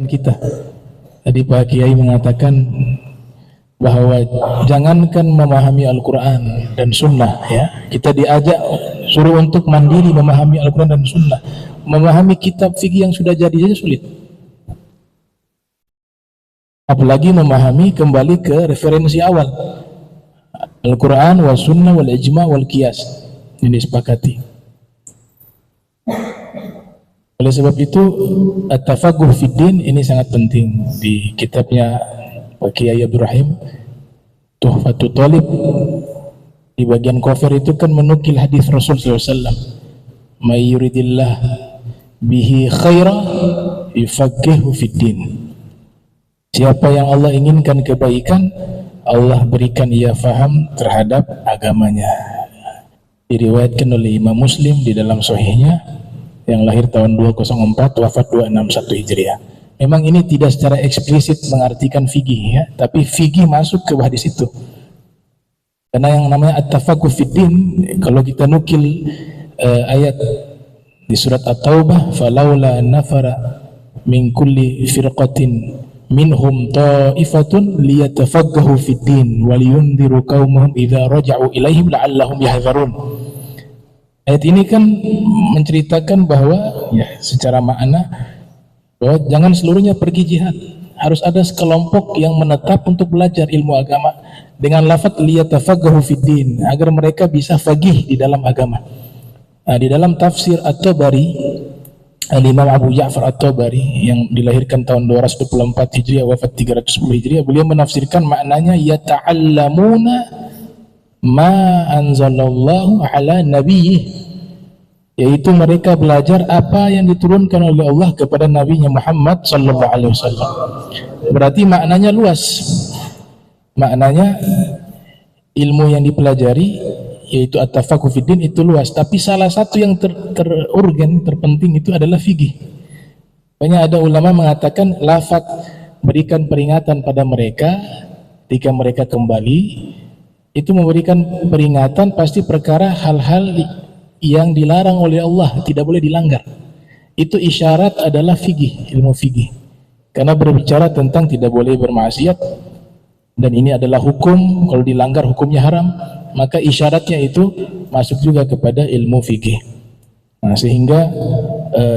kita. Tadi Pak Kiai mengatakan bahwa jangankan memahami Al-Quran dan Sunnah, ya, kita diajak suruh untuk mandiri memahami Al-Quran dan Sunnah. Memahami kitab fikih yang sudah jadi saja sulit, apalagi memahami kembali ke referensi awal Al-Quran wal Sunnah wal Ijma wal Qiyas ini disepakati. Oleh sebab itu at-tafaqquh fid din ini sangat penting. Di kitabnya Pak Kiai Abdul Rahim Tuhfatul Thalib di bagian cover itu kan menukil hadis Rasul SAW, may yuridillah bihi khaira yufaqihu fid din. Siapa yang Allah inginkan kebaikan, Allah berikan ia faham terhadap agamanya. Diriwayatkan oleh Imam Muslim di dalam sahihnya, yang lahir tahun 204, wafat 261 Hijriah. Memang ini tidak secara eksplisit mengartikan fikih, ya, tapi fikih masuk ke hadis itu. Karena yang namanya at-tafaqquh fid din, kalau kita nukil ayat di surat At-Taubah, falaula nafara min kulli firqatin minhum ta'ifatun liyatafaqahu fid din wa liyundiru qaumahum idza raja'u ilaihim la'allahum yahdharun. Ayat ini kan menceritakan bahwa, ya, secara makna bahwa jangan seluruhnya pergi jihad, harus ada sekelompok yang menetap untuk belajar ilmu agama dengan lafaz liyatafaqahu fid din, agar mereka bisa faqih di dalam agama. Nah, di dalam tafsir At-Tabari, Al-Imam Abu Ja'far At-Tabari yang dilahirkan tahun 224 Hijriah, wafat 310 Hijriah, beliau menafsirkan maknanya yata'allamuna ma anzalallahu ala nabiyyih, yaitu mereka belajar apa yang diturunkan oleh Allah kepada Nabi-Nya Muhammad sallallahu alaihi wasallam. Berarti maknanya luas. Maknanya ilmu yang dipelajari yaitu at-tafaqquh fid din itu luas, tapi salah satu yang terurgen, terpenting itu adalah fikih. Banyak ada ulama mengatakan lafaz berikan peringatan pada mereka ketika mereka kembali, itu memberikan peringatan pasti perkara hal-hal yang dilarang oleh Allah, tidak boleh dilanggar. Itu isyarat adalah fikih, ilmu fikih. Karena berbicara tentang tidak boleh bermaksiat, dan ini adalah hukum, kalau dilanggar hukumnya haram, maka isyaratnya itu masuk juga kepada ilmu fikih. Nah, sehingga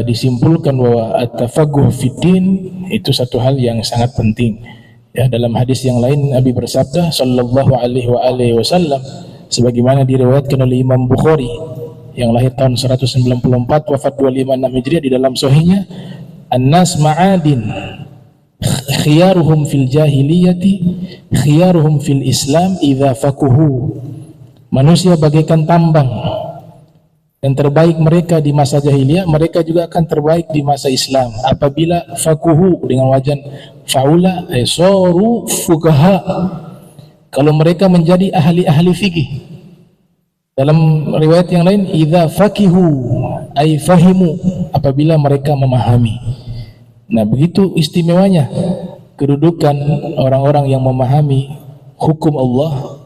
disimpulkan bahwa at-tafaqquh fid din itu satu hal yang sangat penting. Ya, dalam hadis yang lain Nabi bersabda sallallahu alaihi wasallam, sebagaimana diriwayatkan oleh Imam Bukhari yang lahir tahun 194, wafat 256 Hijriah, di dalam sahihnya, an-nas ma'adin khiyaruhum fil jahiliyati khiyaruhum fil islam idza faquhu. Manusia bagaikan tambang, yang terbaik mereka di masa jahiliyah, mereka juga akan terbaik di masa Islam apabila faquhu dengan wajan faula soru fuqaha, kalau mereka menjadi ahli-ahli fikih. Dalam riwayat yang lain, idza faqihu ay fahimu, apabila mereka memahami. Nah, begitu istimewanya kedudukan orang-orang yang memahami hukum Allah,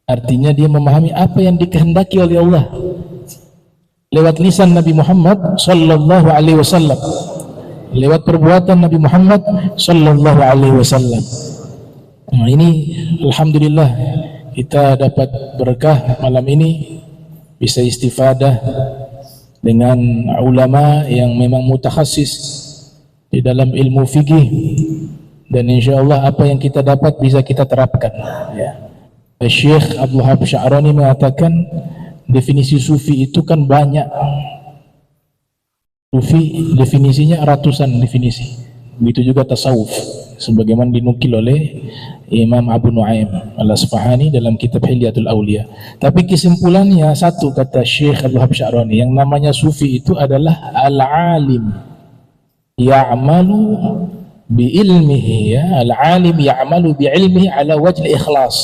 artinya dia memahami apa yang dikehendaki oleh Allah lewat lisan Nabi Muhammad sallallahu alaihi wasallam, lewat perbuatan Nabi Muhammad sallallahu alaihi wasallam. Nah, ini alhamdulillah kita dapat berkah malam ini, bisa istifadah dengan ulama yang memang mutakhasis di dalam ilmu fikih, dan insyaallah apa yang kita dapat bisa kita terapkan, ya. Syekh Abdul Wahab Sya'rani mengatakan definisi sufi itu kan banyak. Sufi definisinya ratusan definisi. Begitu juga tasawuf, sebagaimana dinukil oleh Imam Abu Nuaim Al-Asfahani dalam kitab Hilyatul Auliya. Tapi kesimpulannya satu, kata Syekh Abdul Wahab Sya'rani, yang namanya sufi itu adalah al-alim ya'malu bi ilmihi, ya, al-alim ya'malu bi ilmihi ala wajhi ikhlas,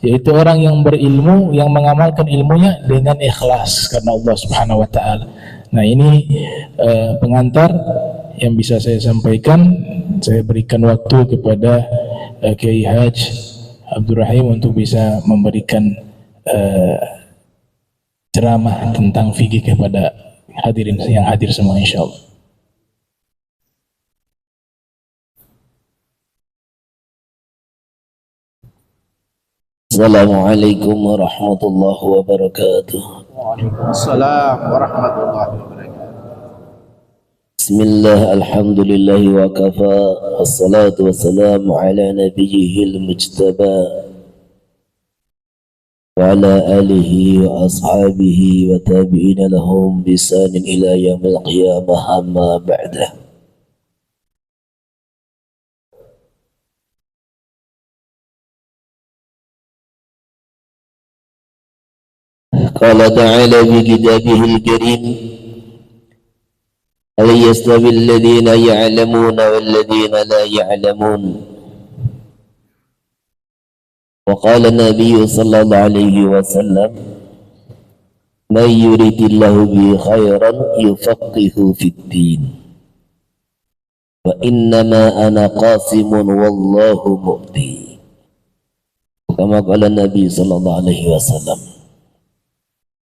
yaitu orang yang berilmu, yang mengamalkan ilmunya dengan ikhlas karena Allah Subhanahu wa taala. Nah, ini pengantar yang bisa saya sampaikan. Saya berikan waktu kepada Kiai Haj Abdul Rahim untuk bisa memberikan ceramah tentang fikih kepada hadirin yang hadir semua, insyaallah. Assalamualaikum warahmatullahi wabarakatuh. Waalaikumsalam warahmatullahi wabarakatuh. Bismillah, alhamdulillah wa kafa, assalatu wassalamu ala nabiyyihil mujtaba wa ala alihi wa ashabihi wa tabi'ina lahum bisanin ila yaumil qiyamah, amma ba'dah. Qala ta'ala bi kitabihil karim, hal yastawi alladhina ya'lamuna wal ladhina la ya'lamun. Wa qala Nabi sallallahu alaihi wasallam, man yuridillahu bi khairan yufaqihu fid din. Wa innama ana qasimun wallahu mu'ti. Kama qala Nabi sallallahu alaihi wasallam.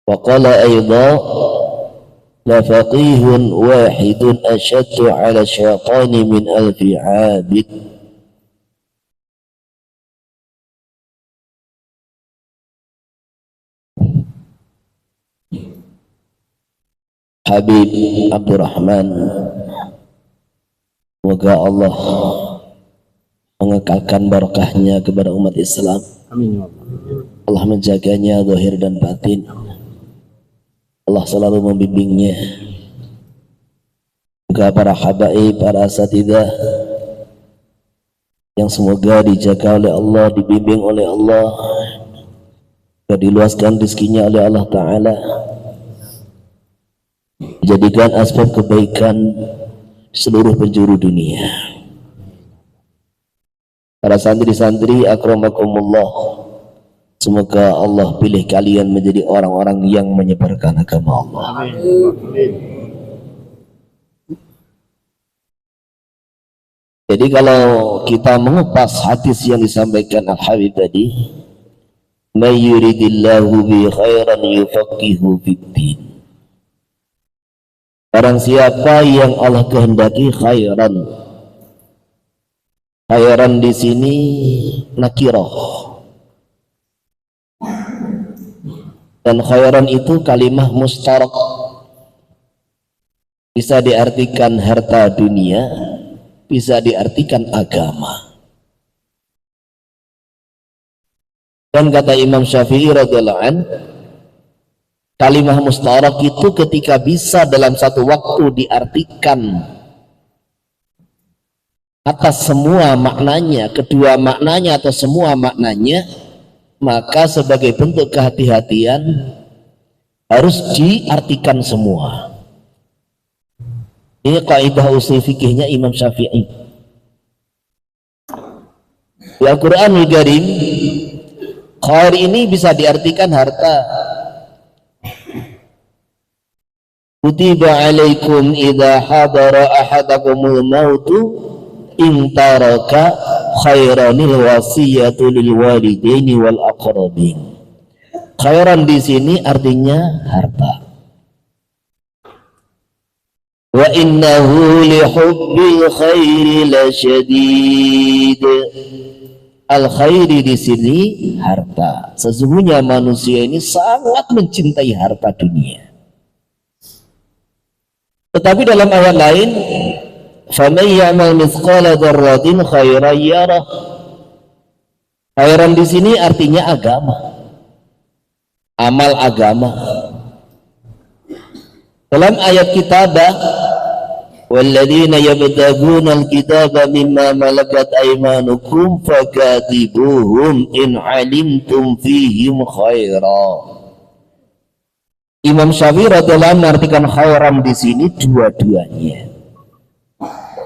Wa qala aydan, la faqihun wahidun ashaddu ala syaitani min alfi abid. Habib Abdurrahman, semoga Allah mengekalkan barakahnya kepada umat Islam. Amin. Allah menjaganya zahir dan batin. Allah selalu membimbingnya. Juga para habaib, para asatidzah yang semoga dijaga oleh Allah, dibimbing oleh Allah, juga diluaskan rezekinya oleh Allah Ta'ala, dijadikan asbab kebaikan seluruh penjuru dunia. Para santri-santri akramakumullah, semoga Allah pilih kalian menjadi orang-orang yang menyebarkan agama Allah. Amin. Jadi kalau kita mengupas hadis yang disampaikan Al-Habib tadi, may yuridillahu bi khairan yufaqihu fid-din. Barang siapa yang Allah kehendaki khairan. Khairan di sini nakirah. Dan khairan itu kalimah mustarak, bisa diartikan harta dunia, bisa diartikan agama. Dan kata Imam Syafi'i radhiyallahu an, kalimah mustarak itu ketika bisa dalam satu waktu diartikan atas semua maknanya, kedua maknanya atau semua maknanya, maka sebagai bentuk kehati-hatian harus diartikan semua. Ini kaidah usul fikihnya Imam Syafi'i. Di Al-Quranul Karim, khair ini bisa diartikan harta. Kutiba alaikum idza hadara ahadakumul mautu in taraka khairanil wasiyatu lil walidaini wal aqrabin. Khairan di sini artinya harta. Wa innahu li hubbil khairi lasyadid. Al khairi di sini harta. Sesungguhnya manusia ini sangat mencintai harta dunia. Tetapi dalam ayat lain, faman ya'mal mithqala dzarratin khairan yarah. Khairan di sini artinya agama, amal agama. Dalam ayat kitabah, walladzina yabtaguna alkitaba mimma malakat aymanukum fakatibuhum in alimtum fihim khaira. Imam Syafi'i radhiyallahu anhu mengartikan khairan di sini dua-duanya.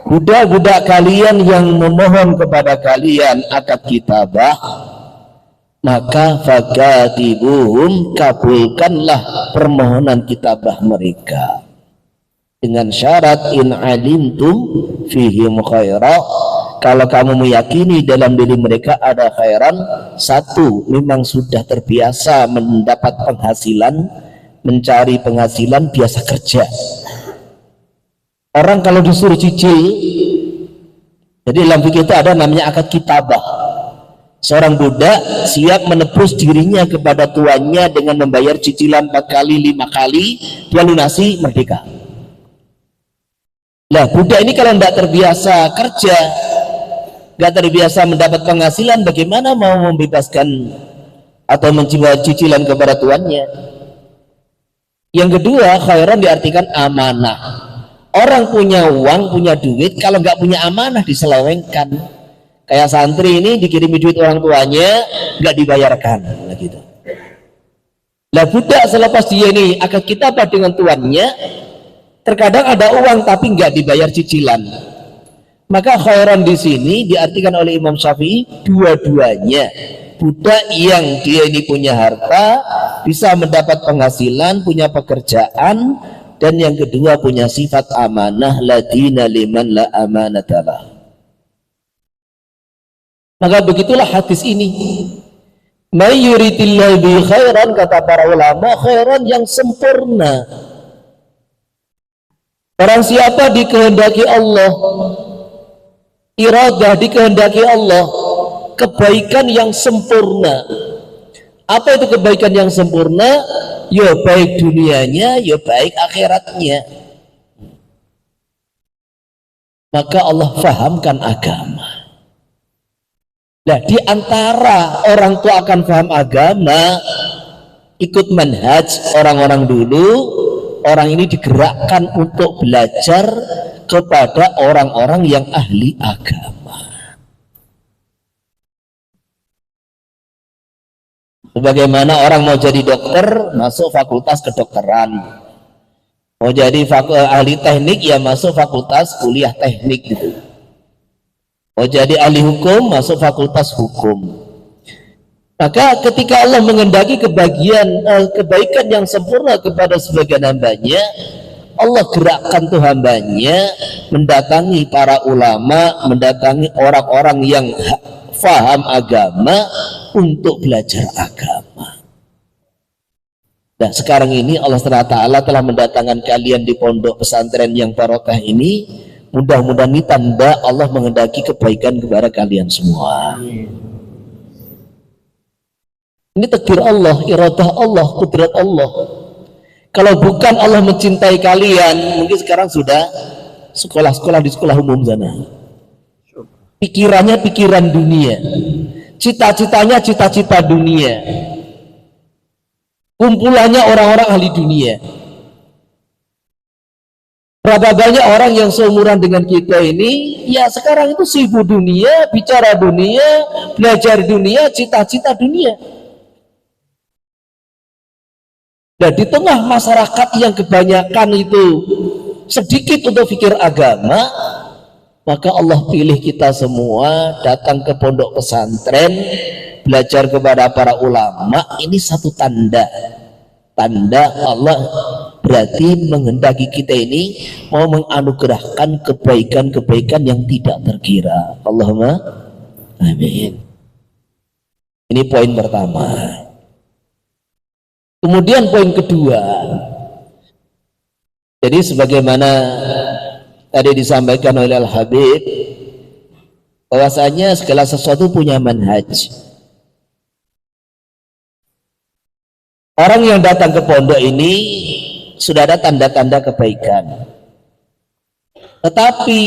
Budak-budak kalian yang memohon kepada kalian akad kitabah, maka fakatibuhum, kabulkanlah permohonan kitabah mereka dengan syarat in alimtum fihim khaira. Kalau kamu meyakini dalam diri mereka ada khairan, satu, memang sudah terbiasa mendapat penghasilan, mencari penghasilan, biasa kerja. Orang kalau disuruh cicil, jadi dalam fikih itu ada namanya akad kitabah. Seorang budak siap menebus dirinya kepada tuannya dengan membayar cicilan 4 kali, 5 kali, dia lunasi, merdeka. Lah budak ini kalau tidak terbiasa kerja, nggak terbiasa mendapat penghasilan, bagaimana mau membebaskan atau menjiwa cicilan kepada tuannya? Yang kedua, khairan diartikan amanah. Orang punya uang, punya duit, kalau nggak punya amanah diselewengkan. Kayak santri ini dikirimi duit orang tuanya, nggak dibayarkan, nah gitu. Lah budak selepas dia ini akad kitabah dengan tuannya, terkadang ada uang tapi nggak dibayar cicilan. Maka khairan di sini diartikan oleh Imam Syafi'i dua-duanya. Budak yang dia ini punya harta, bisa mendapat penghasilan, punya pekerjaan, dan yang kedua punya sifat amanah, ladina liman la amanatalah. Maka begitulah hadis ini. May yuridillahu bi khairan, kata para ulama, khairan yang sempurna. Orang siapa dikehendaki Allah, iradah dikehendaki Allah, kebaikan yang sempurna. Apa itu kebaikan yang sempurna? Ya baik dunianya, ya baik akhiratnya. Maka Allah fahamkan agama. Nah, di antara orang tua akan paham agama, ikut manhaj orang-orang dulu, orang ini digerakkan untuk belajar kepada orang-orang yang ahli agama. Sebagaimana orang mau jadi dokter, masuk fakultas kedokteran. Mau jadi ahli teknik, ya masuk fakultas kuliah teknik gitu. Mau jadi ahli hukum, masuk fakultas hukum. Maka ketika Allah menghendaki kebaikan yang sempurna kepada sebagian hambanya, Allah gerakkan tuh hambanya mendatangi para ulama, mendatangi orang-orang yang faham agama untuk belajar agama. Nah sekarang ini Allah SWT telah mendatangkan kalian di pondok pesantren yang barokah ini. Mudah-mudahan ini tanda Allah menghendaki kebaikan kepada kalian semua. Ini takdir Allah, iradah Allah, kudrat Allah. Kalau bukan Allah mencintai kalian, mungkin sekarang sudah sekolah-sekolah di sekolah umum sana. Pikirannya pikiran dunia, cita-citanya cita-cita dunia, kumpulannya orang-orang ahli dunia. Berapa banyak orang yang seumuran dengan kita ini, ya sekarang itu sibuk dunia, bicara dunia, belajar dunia, cita-cita dunia. Dan di tengah masyarakat yang kebanyakan itu sedikit untuk pikir agama, maka Allah pilih kita semua datang ke pondok pesantren, belajar kepada para ulama. Ini satu tanda Allah berarti menghendaki kita ini mau menganugerahkan kebaikan-kebaikan yang tidak terkira. Allahumma amin. Ini poin pertama. Kemudian poin kedua, jadi sebagaimana tadi disampaikan oleh Al-Habib, bahwasanya segala sesuatu punya manhaj. Orang yang datang ke pondok ini sudah ada tanda-tanda kebaikan, tetapi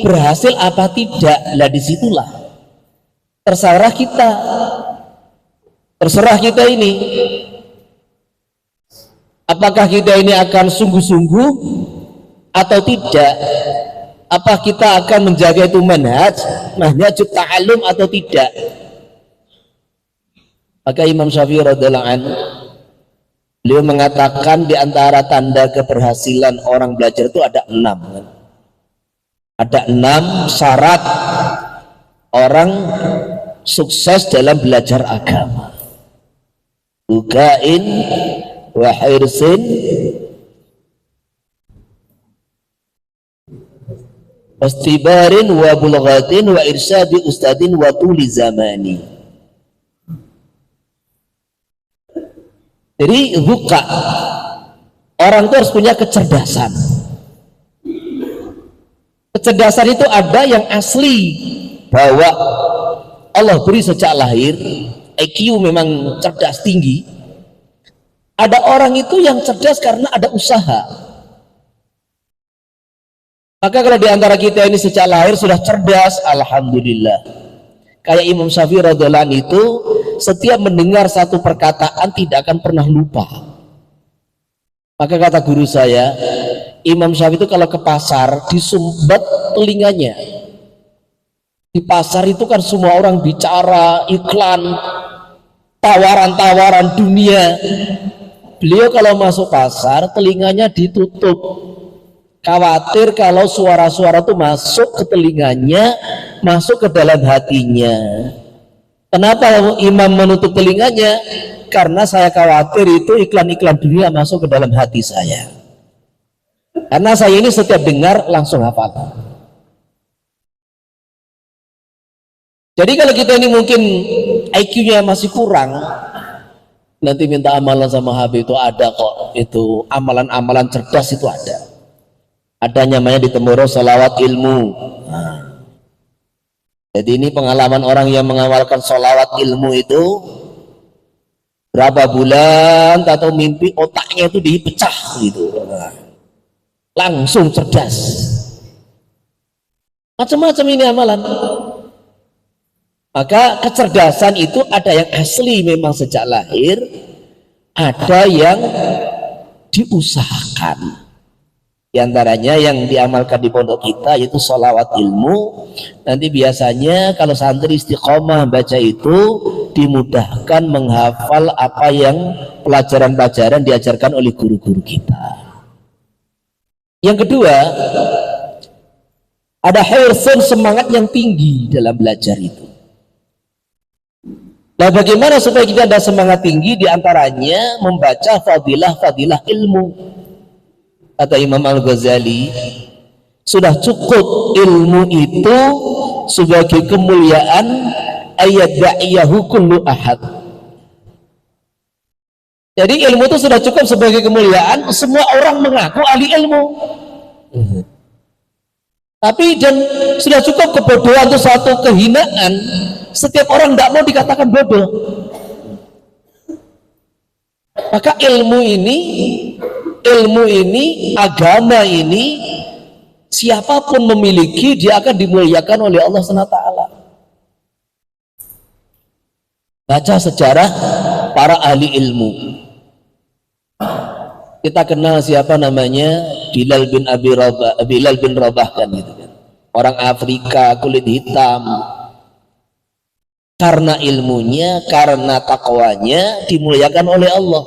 berhasil apa tidak, lah disitulah terserah kita ini, apakah kita ini akan sungguh-sungguh atau tidak, apa kita akan menjaga itu manhaj ta'allum atau tidak. Maka Imam Syafi'i radhiyallahu anhu beliau mengatakan di antara tanda keberhasilan orang belajar itu ada 6. Ada 6 syarat orang sukses dalam belajar agama. Bukain wa hirsin wastibarin wa bulghatin wa irsyadi ustadin wa tuli zamani. Jadi buka, orang itu harus punya kecerdasan. Kecerdasan itu ada yang asli, bahwa Allah beri sejak lahir, IQ memang cerdas tinggi. Ada orang itu yang cerdas karena ada usaha. Maka kalau di antara kita ini sejak lahir sudah cerdas, alhamdulillah. Kayak Imam Syafi'i radhiyallahu anhu itu setiap mendengar satu perkataan tidak akan pernah lupa. Maka kata guru saya, Imam Syafi'i itu kalau ke pasar disumbat telinganya. Di pasar itu kan semua orang bicara, iklan, tawaran-tawaran dunia. Beliau kalau masuk pasar telinganya ditutup, khawatir kalau suara-suara itu masuk ke telinganya, masuk ke dalam hatinya. Kenapa imam menutup telinganya? Karena saya khawatir itu iklan-iklan dunia masuk ke dalam hati saya. Karena saya ini setiap dengar langsung hafal. Jadi kalau kita ini mungkin IQ-nya masih kurang, nanti minta amalan sama Habib itu ada kok, itu amalan-amalan cerdas itu ada. Ada namanya di Temuro sholawat ilmu. Nah, jadi ini pengalaman orang yang mengawalkan sholawat ilmu itu berapa bulan atau mimpi otaknya itu dipecah gitu. Nah, langsung cerdas. Macam-macam ini amalan. Maka kecerdasan itu ada yang asli memang sejak lahir, ada yang diusahakan. Di antaranya yang diamalkan di pondok kita yaitu sholawat ilmu. Nanti biasanya kalau santri istiqomah baca itu dimudahkan menghafal apa yang pelajaran-pelajaran diajarkan oleh guru-guru kita. Yang kedua, ada hirsun, semangat yang tinggi dalam belajar itu. Nah, bagaimana supaya kita ada semangat tinggi? Di antaranya membaca fadilah-fadilah ilmu. Kata Imam Al-Ghazali, sudah cukup ilmu itu sebagai kemuliaan ayat da'iyahu kullu ahad. Jadi ilmu itu sudah cukup sebagai kemuliaan, semua orang mengaku ahli ilmu. Tapi dan sudah cukup kebodohan itu satu kehinaan. Setiap orang tidak mau dikatakan bodoh. Maka ilmu ini, agama ini, siapapun memiliki, dia akan dimuliakan oleh Allah SWT. Baca sejarah para ahli ilmu. Kita kenal siapa namanya, Bilal bin Rabah kan gitu kan. Orang Afrika, kulit hitam. Karena ilmunya, karena takwanya dimuliakan oleh Allah,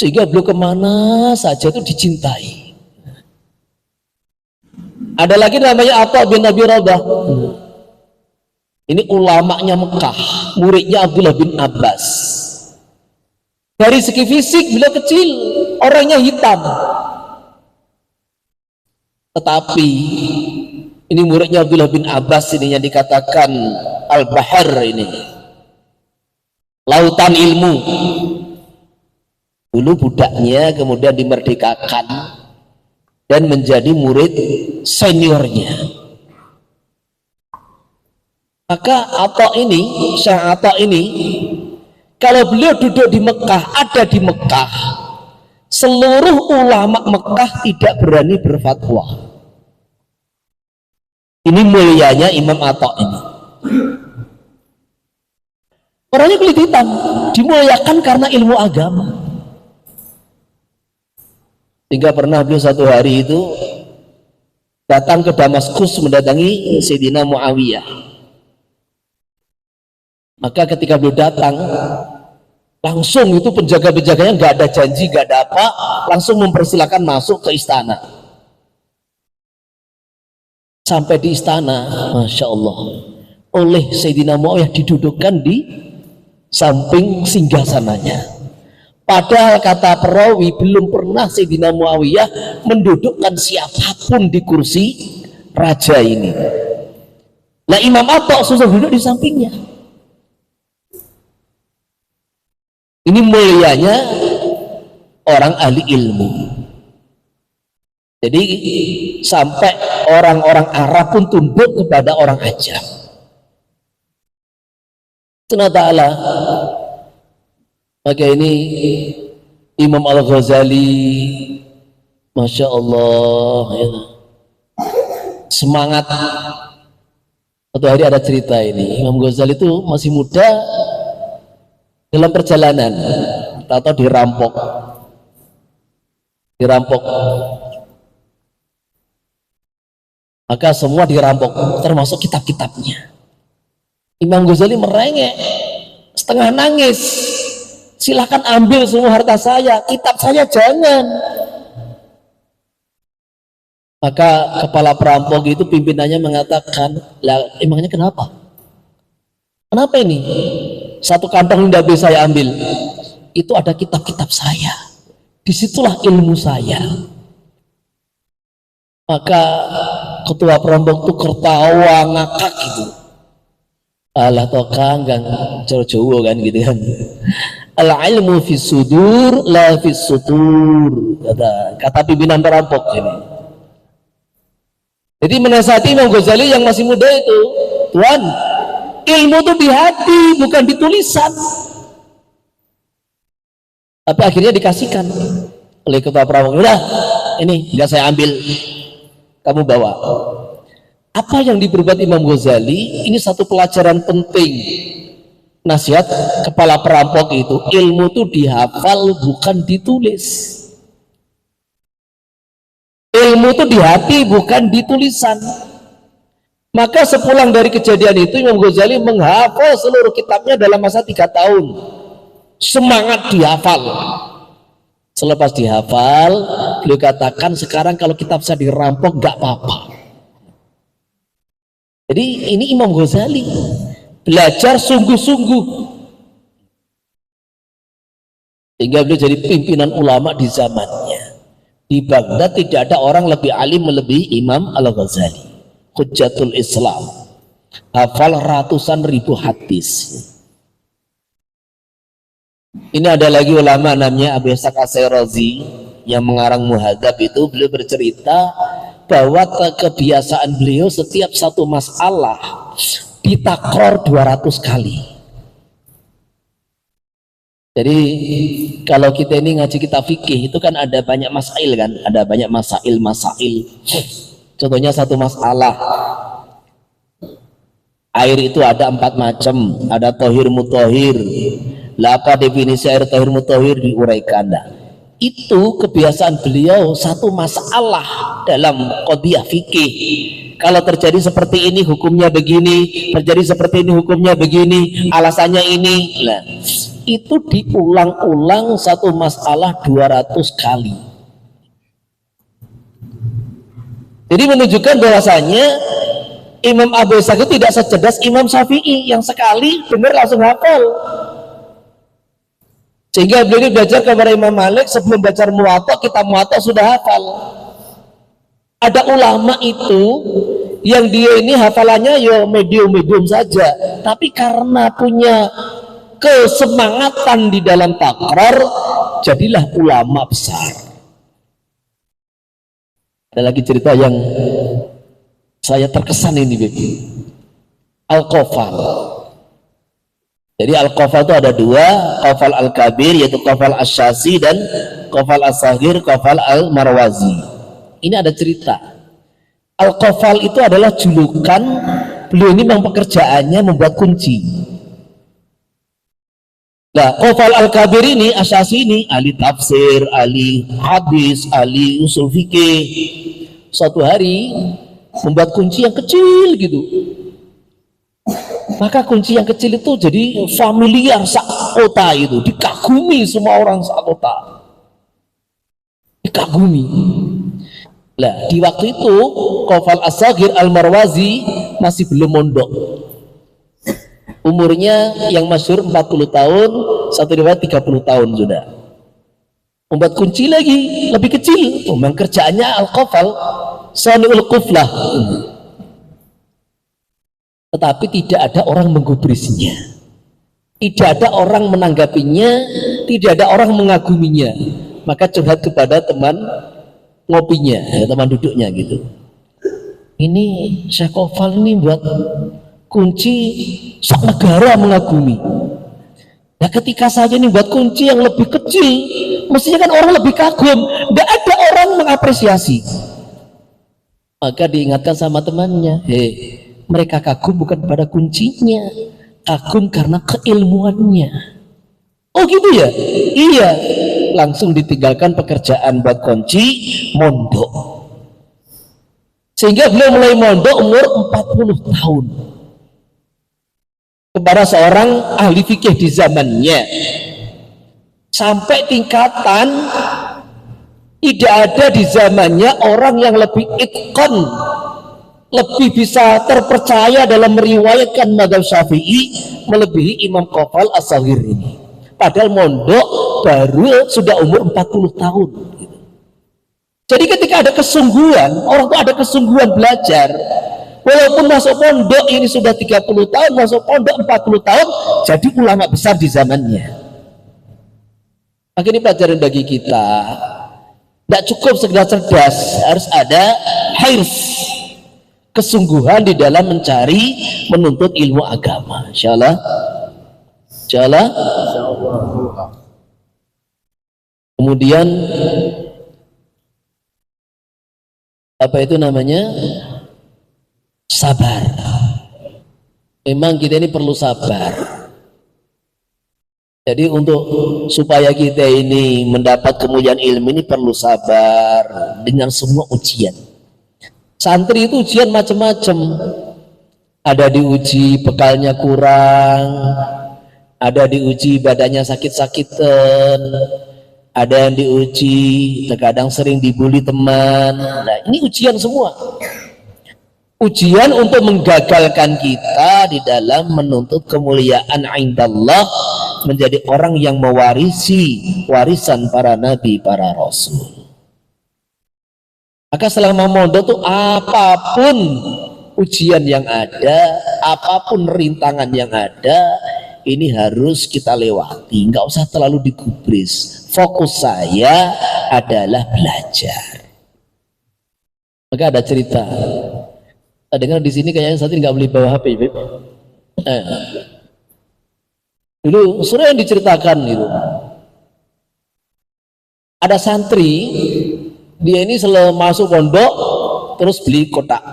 sehingga beliau kemana saja itu dicintai. Ada lagi namanya Atha bin Abi Rabah. Ini ulamanya Mekah, muridnya Abdullah bin Abbas. Dari segi fisik beliau kecil, orangnya hitam, tetapi ini muridnya Abdullah bin Abbas ini yang dikatakan Al-Bahar, ini lautan ilmu. Dulu budaknya kemudian dimerdekakan dan menjadi murid seniornya. Maka Syekh Atha ini kalau beliau duduk di Mekah, ada di Mekah, seluruh ulama Mekah tidak berani berfatwa. Ini mulianya Imam Atha ini. Orangnya kulit hitam, dimuliakan karena ilmu agama. Hingga pernah beliau satu hari itu datang ke Damaskus mendatangi Sayyidina Muawiyah. Maka ketika beliau datang, langsung itu penjaga-penjaganya nggak ada janji, nggak ada apa, langsung mempersilahkan masuk ke istana. Sampai di istana, Masya Allah, oleh Sayyidina Muawiyah didudukkan di samping singgasananya. Padahal kata perawi belum pernah Sayyidina Muawiyah mendudukkan siapapun di kursi raja ini. Nah, Imam Atha susah duduk di sampingnya. Ini mulianya orang ahli ilmu. Jadi sampai orang-orang Arab pun tunduk kepada orang ajam. Sunnah ta'ala. Maka ini Imam Al-Ghazali, Masya Allah ya. Semangat. Suatu hari ada cerita ini, Imam Ghazali itu masih muda, dalam perjalanan atau dirampok maka semua dirampok termasuk kitab-kitabnya. Imam Ghazali merengek setengah nangis, silahkan ambil semua harta saya, kitab saya jangan. Maka kepala perampok itu pimpinannya mengatakan, lah emangnya kenapa ini satu kantong tidak bisa saya ambil, itu ada kitab-kitab saya, disitulah ilmu saya. Maka ketua perampok itu tertawa ngakak gitu, alah tokang kan Jawa kan gitu kan, al ilmu fis sudur la fis sutur, kata pimpinan perampok ini. Jadi menasihati Imam Ghazali yang masih muda itu, Tuan, ilmu itu di hati bukan di tulisan. Tapi akhirnya dikasihkan oleh ketua perampok, udah ini nggak saya ambil, kamu bawa. Apa yang diperbuat Imam Ghazali ini satu pelajaran penting. Nasihat kepala perampok itu, ilmu itu dihafal bukan ditulis. Ilmu itu di hati bukan di tulisan. Maka sepulang dari kejadian itu Imam Ghazali menghafal seluruh kitabnya dalam masa 3 tahun. Semangat dihafal. Selepas dihafal, beliau katakan, sekarang kalau kitab saya dirampok gak apa-apa. Jadi ini Imam Ghazali belajar sungguh-sungguh sehingga beliau jadi pimpinan ulama di zamannya. Di Baghdad tidak ada orang lebih alim melebihi Imam Al-Ghazali, Hujjatul Islam, hafal ratusan ribu hadis. Ini ada lagi ulama namanya Abu Ishaq As-Sirazi yang mengarang Muhadzab itu, beliau bercerita bahwa kebiasaan beliau setiap satu masalah ditakror 200 kali. Jadi kalau kita ini ngaji kitab fikih itu kan ada banyak masail kan, ada banyak masail. Contohnya satu masalah, air itu ada 4 macam, ada tohir mutohir. Lah apa definisi air tohir mutohir diuraikan? Nah, itu kebiasaan beliau satu masalah dalam qadiyah fikih. Kalau terjadi seperti ini hukumnya begini, terjadi seperti ini hukumnya begini, alasannya ini. Nah, itu diulang-ulang satu masalah 200 kali. Jadi menunjukkan bahwasanya Imam Abu Ishaq itu tidak secerdas Imam Syafi'i yang sekali dengar langsung hafal. Sehingga beliau belajar kepada Imam Malik sebelum belajar Muwatta, kitab Muwatta sudah hafal. Ada ulama itu yang dia ini hafalannya ya medium-medium saja, tapi karena punya kesemangatan di dalam takror, jadilah ulama besar. Ada lagi cerita yang saya terkesan ini, Bibi. Al-Qafal. Jadi Al-Qafal itu ada 2, Qafal Al-Kabir yaitu Qafal Asy-Syazi dan Qafal As-Saghir, Qafal Al-Marwazi. Ini ada cerita. Al-Qafal itu adalah julukan beliau ini, memang pekerjaannya membuat kunci. Nah, Qafal Al-Kabir ini, Asy-Syazi ini ahli tafsir, ahli hadis, ahli usul fikih. Suatu hari membuat kunci yang kecil gitu. Maka kunci yang kecil itu jadi familiar sak kota itu, dikagumi semua orang sak kota. Dikagumi. Nah, di waktu itu Qafal As-Saghir Al-Marwazi masih belum mondok. Umurnya yang masyhur 40 tahun, satu riwayat 30 tahun sudah. Membuat kunci lagi lebih kecil. Memang kerjaannya Al-Qafal, Sani'ul Quflah. Tetapi tidak ada orang menggubrisnya, tidak ada orang menanggapinya, tidak ada orang mengaguminya. Maka curhat kepada teman ngopinya, teman duduknya gitu. Ini Syekh Qafal ini buat kunci sak negara mengagumi. Nah ketika saja ini buat kunci yang lebih kecil, mestinya kan orang lebih kagum, tidak ada orang mengapresiasi. Maka diingatkan sama temannya, mereka kagum bukan pada kuncinya, kagum karena keilmuannya. Oh gitu ya? Iya. Langsung ditinggalkan pekerjaan buat kunci, mondok. Sehingga beliau mulai mondok umur 40 tahun. Kepada seorang ahli fikih di zamannya, sampai tingkatan tidak ada di zamannya orang yang lebih itqan, lebih bisa terpercaya dalam meriwayatkan mazhab Syafi'i melebihi Imam Qafal As-Saghir ini. Padahal mondok baru sudah umur 40 tahun. Jadi ketika ada kesungguhan, orang tuh ada kesungguhan belajar. Walaupun masuk pondok ini sudah 30 tahun, masuk pondok 40 tahun, jadi ulama besar di zamannya. Maka ini pelajaran bagi kita. Tidak cukup sekedar cerdas, harus ada hirs, kesungguhan di dalam mencari, menuntut ilmu agama. Insyaallah. Insyaallah. Kemudian apa itu namanya? Sabar. Memang kita ini perlu sabar. Jadi untuk supaya kita ini mendapat kemuliaan ilmu ini perlu sabar dengan semua ujian. Santri itu ujian macam-macam. Ada diuji bekalnya kurang, ada diuji badannya sakit-sakitan, ada yang diuji terkadang sering dibully teman. Nah, ini ujian semua. Ujian untuk menggagalkan kita di dalam menuntut kemuliaan indallah, menjadi orang yang mewarisi warisan para nabi, para rasul. Maka selama mondok itu apapun ujian yang ada, apapun rintangan yang ada, ini harus kita lewati. Nggak usah terlalu digubris. Fokus saya adalah belajar. Maka ada cerita. Dengar di sini kayaknya saat ini nggak boleh bawa HP, Beb. Dulu sore yang diceritakan gitu. Ada santri, dia ini selalu masuk pondok, terus beli kotak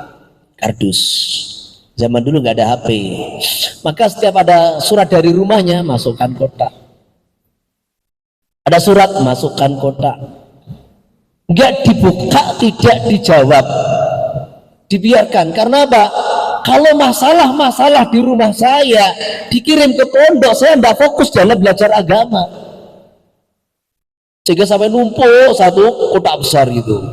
kardus. Zaman dulu nggak ada HP, maka setiap ada surat dari rumahnya masukkan kotak. Ada surat masukkan kotak. Nggak dibuka, tidak dijawab. Dibiarkan. Karena apa? Kalau masalah-masalah di rumah saya dikirim ke pondok, saya tidak fokus dalam belajar agama. Sehingga sampai numpuk satu kotak besar gitu.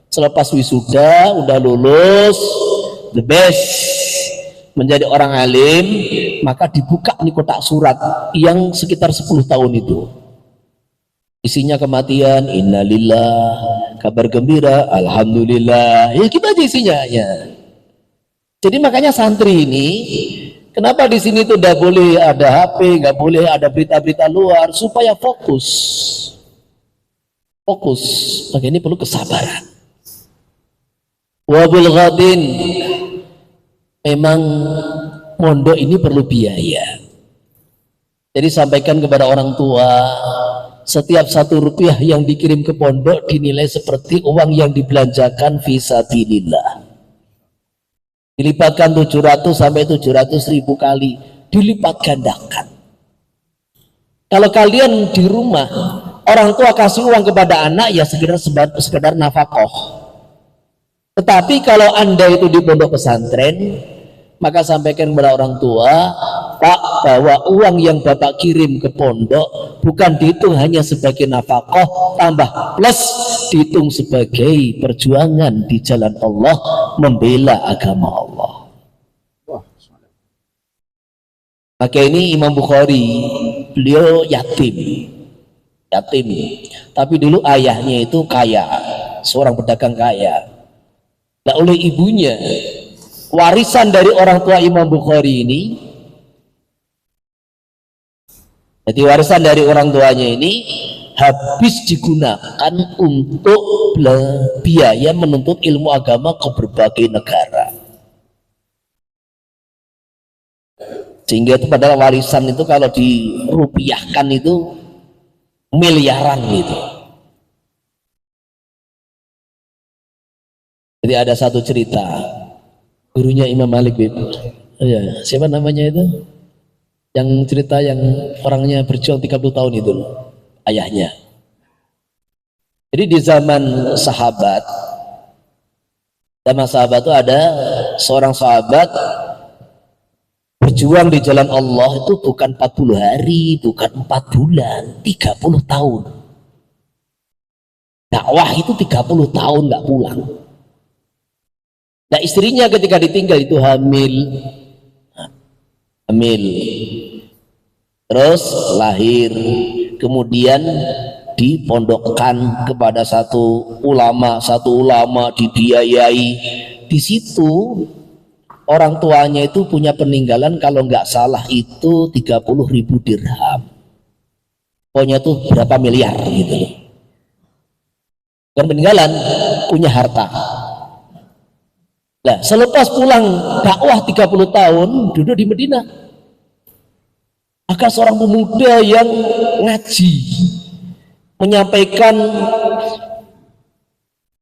Selepas wisuda, udah lulus, the best, menjadi orang alim, maka dibuka nih kotak surat yang sekitar 10 tahun itu. Isinya kematian, innalillah, kabar gembira, alhamdulillah, ya gitu aja isinya ya. Jadi makanya santri ini, kenapa di sini tuh tidak boleh ada HP, nggak boleh ada berita-berita luar, supaya fokus. Maka ini perlu kesabaran. Wabil ghadin, memang mondok ini perlu biaya. Jadi sampaikan kepada orang tua, setiap 1 rupiah yang dikirim ke pondok dinilai seperti uang yang dibelanjakan fisabilillah. Dilipatkan 700 sampai 700.000 kali, dilipat gandakan. Kalau kalian di rumah, orang tua kasih uang kepada anak ya sekedar nafkah. Tetapi kalau Anda itu di pondok pesantren, maka sampaikan kepada orang tua, Pak, bahwa uang yang Bapak kirim ke pondok bukan dihitung hanya sebagai nafkah, tambah plus dihitung sebagai perjuangan di jalan Allah, membela agama Allah. Maka ini Imam Bukhari, beliau yatim, tapi dulu ayahnya itu kaya, seorang pedagang kaya. Nah, oleh ibunya, warisan dari orang tua Imam Bukhari ini, jadi warisan dari orang tuanya ini habis digunakan untuk biaya menuntut ilmu agama ke berbagai negara. Sehingga itu padahal warisan itu kalau dirupiahkan itu miliaran gitu. Jadi ada satu cerita, gurunya Imam Malik itu, ya, siapa namanya itu? Yang cerita yang orangnya berjuang 30 tahun itu, ayahnya. Jadi di zaman sahabat itu ada seorang sahabat berjuang di jalan Allah itu bukan 40 hari, bukan 4 bulan, 30 tahun. Dakwah itu 30 tahun nggak pulang. Nah istrinya ketika ditinggal itu hamil, terus lahir, kemudian dipondokkan kepada satu ulama dibiayai. Di situ orang tuanya itu punya peninggalan kalau nggak salah itu 30.000 dirham. Pokoknya tuh berapa miliar gitu. Bukan peninggalan, punya harta. Nah, selepas pulang dakwah 30 tahun duduk di Madinah, maka seorang pemuda yang ngaji menyampaikan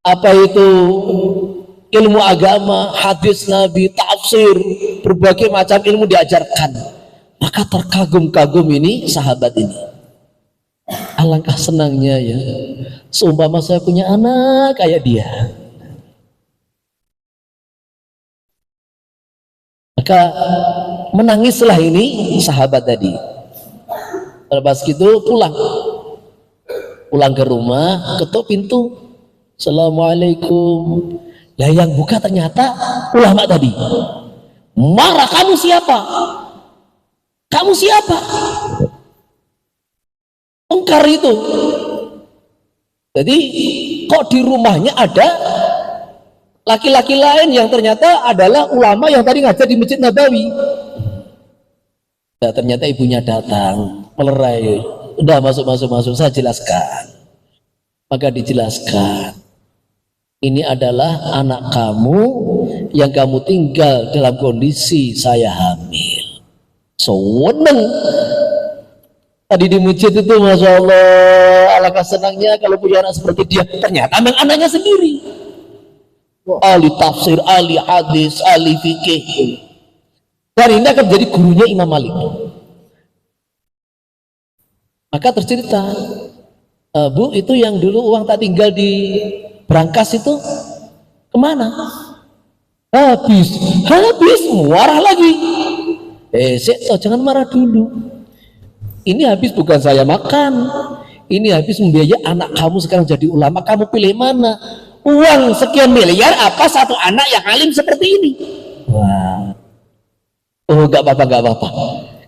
apa itu ilmu agama, hadis Nabi, tafsir, berbagai macam ilmu diajarkan. Maka terkagum-kagum ini sahabat ini. Alangkah senangnya ya, seumpama saya punya anak kayak dia. Maka menangislah ini sahabat tadi. Lepas gitu pulang ke rumah, ketuk pintu, Assalamualaikum. Lah yang buka ternyata ulama tadi. Marah, kamu siapa? Kamu siapa? Engkar itu. Jadi kok di rumahnya ada laki-laki lain yang ternyata adalah ulama yang tadi ngajar di Masjid Nabawi. Nah, ternyata ibunya datang melerai, udah masuk, saya jelaskan. Maka dijelaskan, ini adalah anak kamu yang kamu tinggal dalam kondisi saya hamil. Seneng tadi di masjid itu, masya Allah, alangkah senangnya kalau punya anak seperti dia. Ternyata memang anaknya sendiri, ahli tafsir, ahli hadis, ahli fikih, dan ini akan jadi gurunya Imam Malik. Maka tercerita, Bu, itu yang dulu uang tak tinggal di berangkas itu kemana? Habis, marah lagi. Jangan marah dulu. Ini habis bukan saya makan, ini habis membiayai anak kamu sekarang jadi ulama. Kamu pilih mana? Uang sekian miliar apa satu anak yang alim seperti ini? Wah. Oh, gak apa-apa.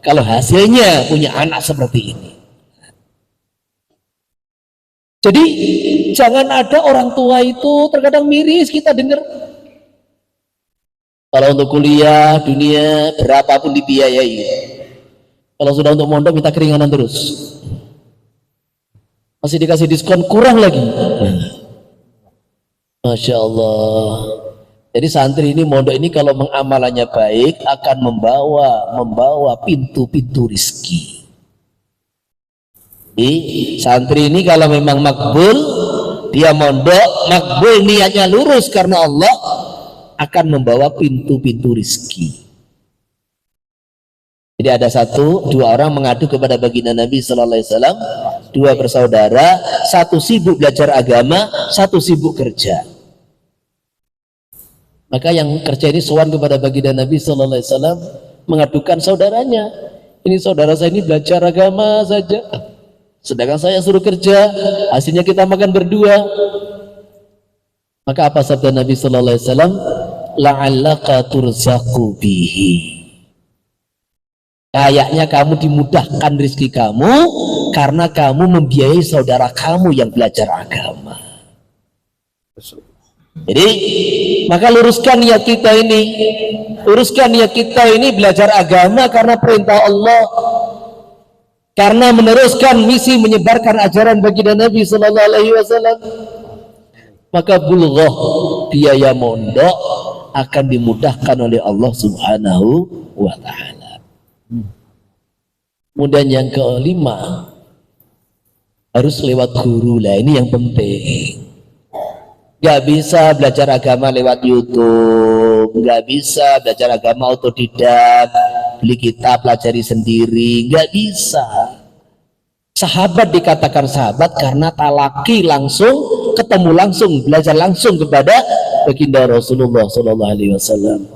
Kalau hasilnya punya anak seperti ini. Jadi jangan ada orang tua itu terkadang miris kita dengar. Kalau untuk kuliah dunia berapapun dibiayai. Kalau sudah untuk mondok minta keringanan terus. Masih dikasih diskon kurang lagi. Masya Allah. Jadi santri ini mondok ini kalau mengamalannya baik akan membawa pintu-pintu rizki. Jadi santri ini kalau memang makbul, dia mondok makbul, niatnya lurus karena Allah, akan membawa pintu-pintu rizki. Jadi ada dua orang mengadu kepada baginda Nabi Sallallahu Alaihi Wasallam, dua bersaudara, satu sibuk belajar agama, satu sibuk kerja. Maka yang kerja ini sowan kepada baginda Nabi Sallallahu Alaihi Wasallam, mengadukan saudaranya, ini saudara saya ini belajar agama saja, sedangkan saya suruh kerja, hasilnya kita makan berdua. Maka apa sabda Nabi Sallallahu Alaihi Wasallam? La'allaka turzaqu bihi. Kayaknya kamu dimudahkan rezeki kamu karena kamu membiayai saudara kamu yang belajar agama. Jadi maka luruskan niat kita ini, belajar agama karena perintah Allah, karena meneruskan misi menyebarkan ajaran baginda Nabi Sallallahu Alaihi Wasallam. Maka bulghah, biaya mondok akan dimudahkan oleh Allah Subhanahu wa Ta'ala. Kemudian yang kelima, harus lewat guru. Lah ini yang penting. Gak bisa belajar agama lewat YouTube, gak bisa belajar agama otodidak, beli kitab pelajari sendiri, gak bisa. Sahabat dikatakan sahabat karena talaki langsung, ketemu langsung, belajar langsung kepada baginda Rasulullah Sallallahu Alaihi Wasallam.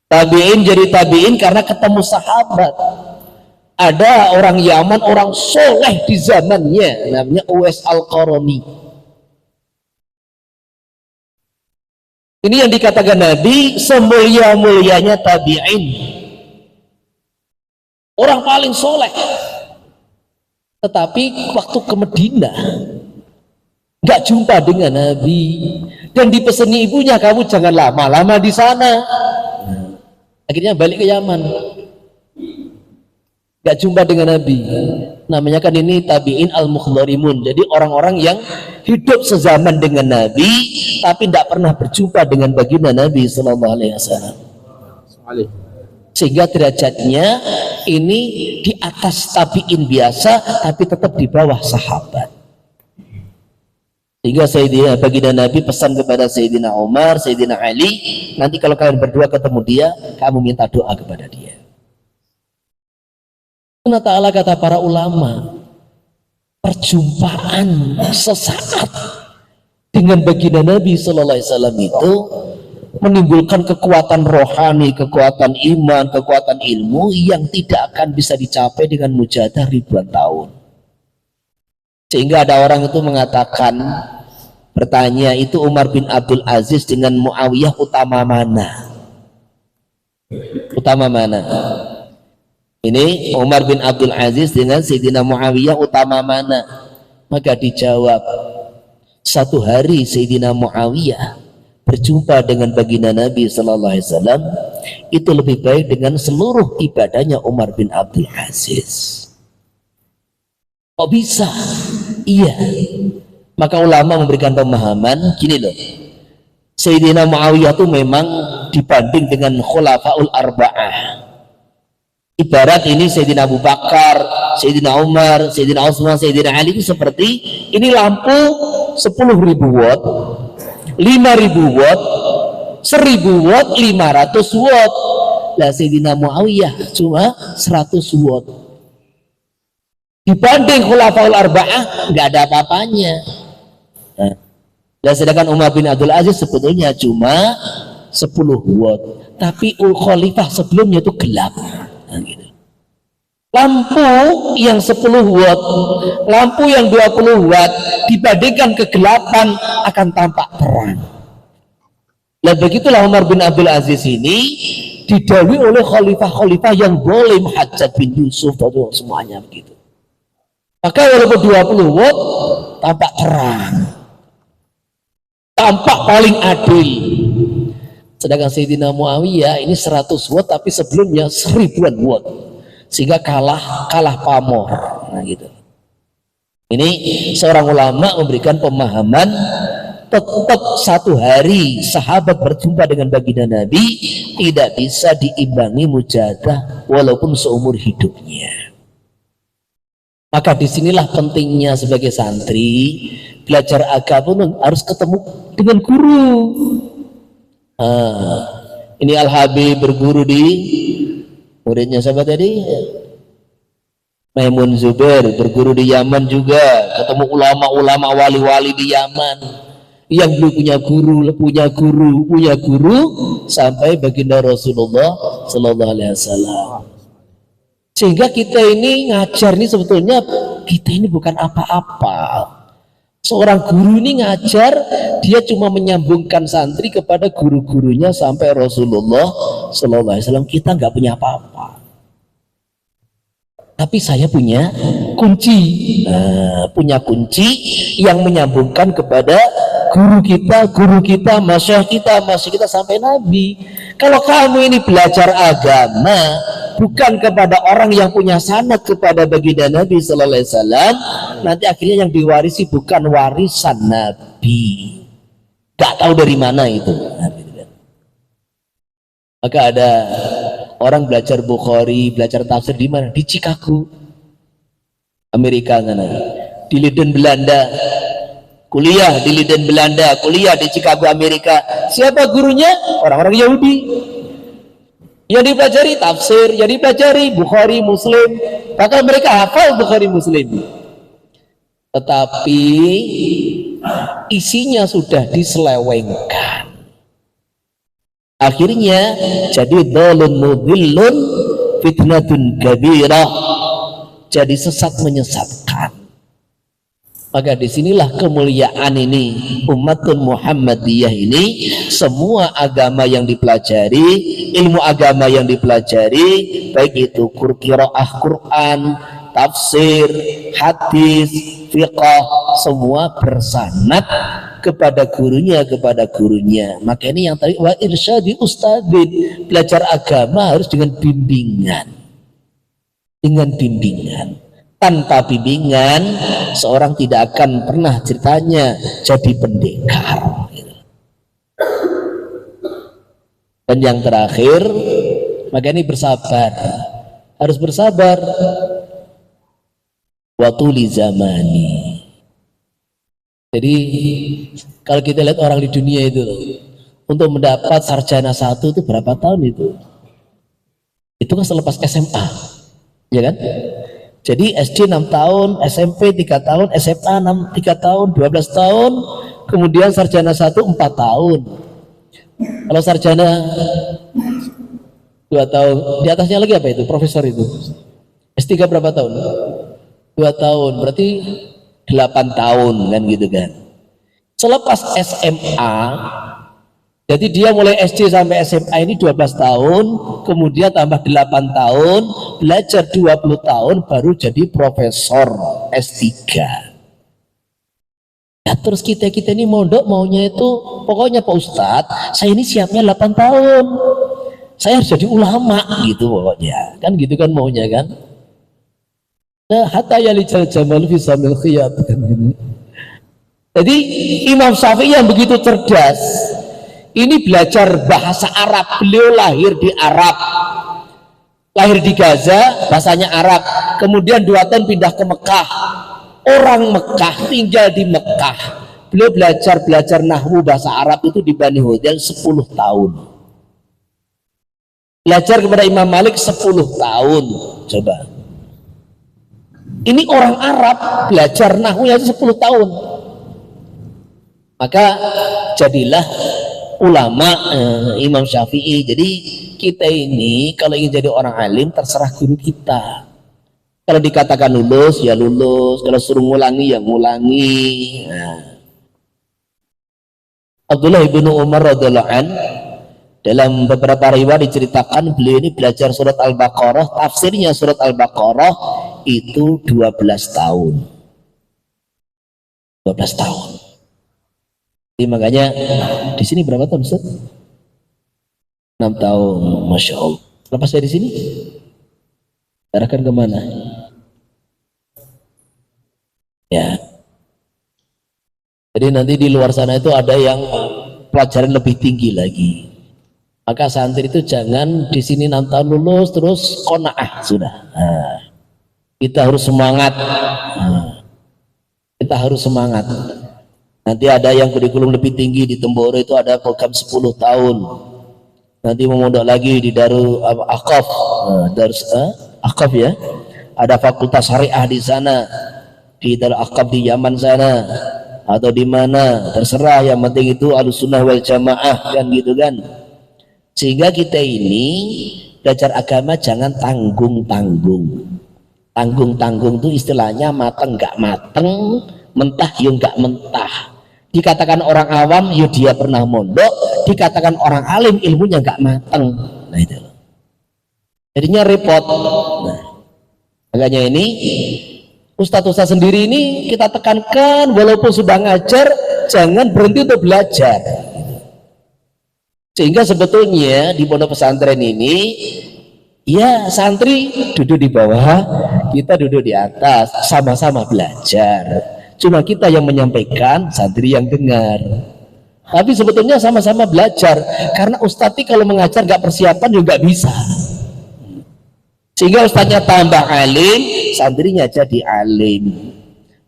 Tabiin jadi tabiin karena ketemu sahabat. Ada orang Yaman, orang soleh di zamannya, namanya Uwais Al-Qarani. Ini yang dikatakan Nabi semulia-mulianya tabi'in, orang paling soleh. Tetapi waktu ke Madinah nggak jumpa dengan Nabi, dan dipeseni ibunya, kamu jangan lama-lama di sana. Akhirnya balik ke Yaman, nggak jumpa dengan Nabi. Namanya kan ini tabi'in al-mukhdharimun, jadi orang-orang yang hidup sezaman dengan Nabi tapi tidak pernah berjumpa dengan baginda Nabi Sallallahu Alaihi Wasallam, sehingga derajatnya ini di atas tabi'in biasa tapi tetap di bawah sahabat. Sehingga Sayyidina baginda Nabi pesan kepada Sayyidina Umar, Sayyidina Ali, nanti kalau kalian berdua ketemu dia, kamu minta doa kepada dia. Allah Ta'ala kata para ulama, perjumpaan sesaat dengan baginda Nabi Sallallahu Alaihi Wasallam itu menimbulkan kekuatan rohani, kekuatan iman, kekuatan ilmu yang tidak akan bisa dicapai dengan mujahadah ribuan tahun. Sehingga ada orang itu mengatakan, bertanya, itu Umar bin Abdul Aziz dengan Muawiyah utama mana? Utama mana? Ini Umar bin Abdul Aziz dengan Sayyidina Muawiyah utama mana? Maka dijawab, satu hari Sayyidina Muawiyah berjumpa dengan baginda Nabi Sallallahu Alaihi Wasallam itu lebih baik dengan seluruh ibadahnya Umar bin Abdul Aziz. Kok bisa? Iya. Maka ulama memberikan pemahaman gini loh, Sayyidina Muawiyah itu memang dibanding dengan Khulafaul Arba'ah, ibarat ini Sayyidina Abu Bakar, Sayyidina Umar, Sayyidina Utsman, Sayyidina Ali itu seperti ini lampu 10.000 watt, 5.000 watt, 1.000 watt, 500 watt. Lah Sayyidina Muawiyah cuma 100 watt. Dibanding Khulafaul Arba'ah nggak ada apa-apanya. Dan sedangkan Umar bin Abdul Aziz sebetulnya cuma 10 watt, tapi khalifah sebelumnya itu gelap. Nah, gitu. Lampu yang 10 watt, lampu yang 20 watt dibandingkan kegelapan akan tampak terang. Dan begitulah Umar bin Abdul Aziz ini didahului oleh khalifah-khalifah yang boleh, Hajjaj bin Yusuf atau semuanya begitu. Maka walaupun 20 watt tampak terang, tampak paling adil. Sedangkan Sayyidina Muawiyah ini 100 watt tapi sebelumnya 1000-an watt, sehingga kalah pamor. Nah gitu. Ini seorang ulama memberikan pemahaman, tetap satu hari sahabat berjumpa dengan baginda Nabi tidak bisa diimbangi mujahadah walaupun seumur hidupnya. Maka disinilah pentingnya sebagai santri belajar agama harus ketemu dengan guru. Ini Al-Habib berguru di muridnya siapa tadi? Maimun Zubair berguru di Yaman juga, ketemu ulama-ulama wali-wali di Yaman yang belum punya guru sampai baginda Rasulullah Sallallahu Alaihi Wasallam. Sehingga kita ini ngajar ini sebetulnya kita ini bukan apa-apa. Seorang guru ini ngajar, dia cuma menyambungkan santri kepada guru-gurunya sampai Rasulullah Sallallahu Alaihi Wasallam. Kita nggak punya apa-apa. Tapi saya punya kunci, punya kunci yang menyambungkan kepada guru kita, masyayikh kita sampai Nabi. Kalau kamu ini belajar agama bukan kepada orang yang punya sanad kepada baginda Nabi Sallallahu Alaihi Wasallam, nanti akhirnya yang diwarisi bukan warisan Nabi. Gak tahu dari mana itu. Maka ada orang belajar Bukhari, belajar tafsir di mana? Di Chicago, Amerika sana. Di Leiden Belanda, kuliah di Leiden Belanda, kuliah di Chicago Amerika. Siapa gurunya? Orang-orang Yahudi. Yang dipelajari tafsir, yang dipelajari Bukhari, Muslim. Bahkan mereka hafal Bukhari, Muslim. Tetapi isinya sudah diselewengkan. Akhirnya jadi dhalun mudhillun fitnatun kabirah, jadi sesat menyesatkan. Maka disinilah kemuliaan ini umatun Muhammadiyah ini. Semua agama yang dipelajari, ilmu agama yang dipelajari, baik itu qiraah Quran, tafsir, hadis, fiqh, semua bersanad kepada gurunya. Maka ini yang tadi wa irsyadi ustadzin, belajar agama harus dengan bimbingan. Tanpa bimbingan seorang tidak akan pernah ceritanya jadi pendekar. Dan yang terakhir, maka ini bersabar, harus bersabar. Watuli zamani. Jadi kalau kita lihat orang di dunia itu, untuk mendapat sarjana 1 itu berapa tahun itu? Itu kan selepas SMA, ya kan? Jadi SD 6 tahun, SMP 3 tahun, SMA 3 tahun, 12 tahun, kemudian sarjana 1 4 tahun. Kalau sarjana 2 tahun, di atasnya lagi apa itu? Profesor itu. S3 berapa tahun? 2 tahun, berarti 8 tahun kan gitu kan. Selepas SMA, jadi dia mulai SD sampai SMA ini 12 tahun, kemudian tambah 8 tahun, belajar 20 tahun, baru jadi profesor S3. Ya, terus kita ini mondok maunya itu, pokoknya Pak Ustadz, saya ini siapnya 8 tahun. Saya harus jadi ulama gitu pokoknya. Kan gitu kan maunya kan. Nah, hatta yalijal jamal fi samil khiyat. Jadi Imam Syafi'i yang begitu cerdas, ini belajar bahasa Arab. Beliau lahir di Arab, lahir di Gaza, bahasanya Arab. Kemudian 2 tahun pindah ke Mekah. Orang Mekah, tinggal di Mekah. Beliau belajar nahwu bahasa Arab itu di Bani Hudayl 10 tahun. Belajar kepada Imam Malik 10 tahun. Coba. Ini orang Arab belajar nahwu itu 10 tahun. Maka jadilah ulama Imam Syafi'i. Jadi kita ini kalau ingin jadi orang alim terserah guru kita. Kalau dikatakan lulus ya lulus, kalau suruh ngulangi ya ngulangi. Abdullah ibnu Umar radhiyallahu an, dalam beberapa riwayat diceritakan beliau ini belajar surat Al-Baqarah, tafsirnya surat Al-Baqarah itu 12 tahun. 12 tahun. Jadi makanya di sini berapa tahun Ustaz? 6 tahun, Masya Allah. Lepas dari sini arahkan kemana? Ya. Jadi nanti di luar sana itu ada yang pelajaran lebih tinggi lagi. Maka santri itu jangan di sini 6 tahun lulus terus qanaah sudah. Kita harus semangat. Kita harus semangat. Nanti ada yang kurikulum lebih tinggi di Temboro itu ada program 10 tahun. Nanti mau mondok lagi di Darul Aqaf, Aqaf ya. Ada fakultas syariah di sana, di Darul Aqaf di Yaman sana, atau di mana terserah. Yang penting itu Ahlussunnah wal Jamaah kan gitu kan. Sehingga kita ini belajar agama jangan tanggung-tanggung. Tanggung-tanggung itu istilahnya mateng nggak mateng, mentah ya nggak mentah. Dikatakan orang awam ya dia pernah mondok, dikatakan orang alim ilmunya nggak mateng. Nah itu jadinya repot. Nah, makanya ini ustadz-ustadz sendiri ini kita tekankan, walaupun sudah ngajar jangan berhenti untuk belajar. Sehingga sebetulnya di pondok pesantren ini ya santri duduk di bawah, kita duduk di atas, sama-sama belajar. Cuma kita yang menyampaikan, santri yang dengar. Tapi sebetulnya sama-sama belajar. Karena ustadz kalau mengajar nggak persiapan juga nggak bisa. Sehingga ustadznya tambah alim, santrinya jadi alim.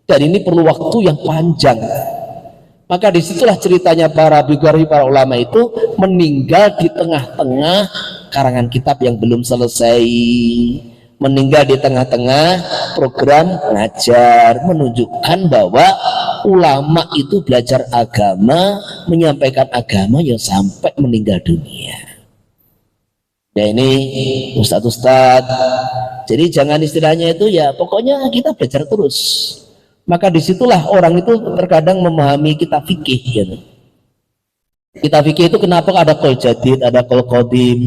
Dan ini perlu waktu yang panjang. Maka disitulah ceritanya para biogarafi para ulama itu meninggal di tengah-tengah karangan kitab yang belum selesai, meninggal di tengah-tengah program ngajar, menunjukkan bahwa ulama itu belajar agama, menyampaikan agama yang sampai meninggal dunia. Ya ini ustadz-ustadz, jadi jangan istilahnya itu ya pokoknya kita belajar terus. Maka disitulah orang itu terkadang memahami kitab fikih gitu. Kitab fikih itu kenapa ada qaul jadid, ada qaul qadim,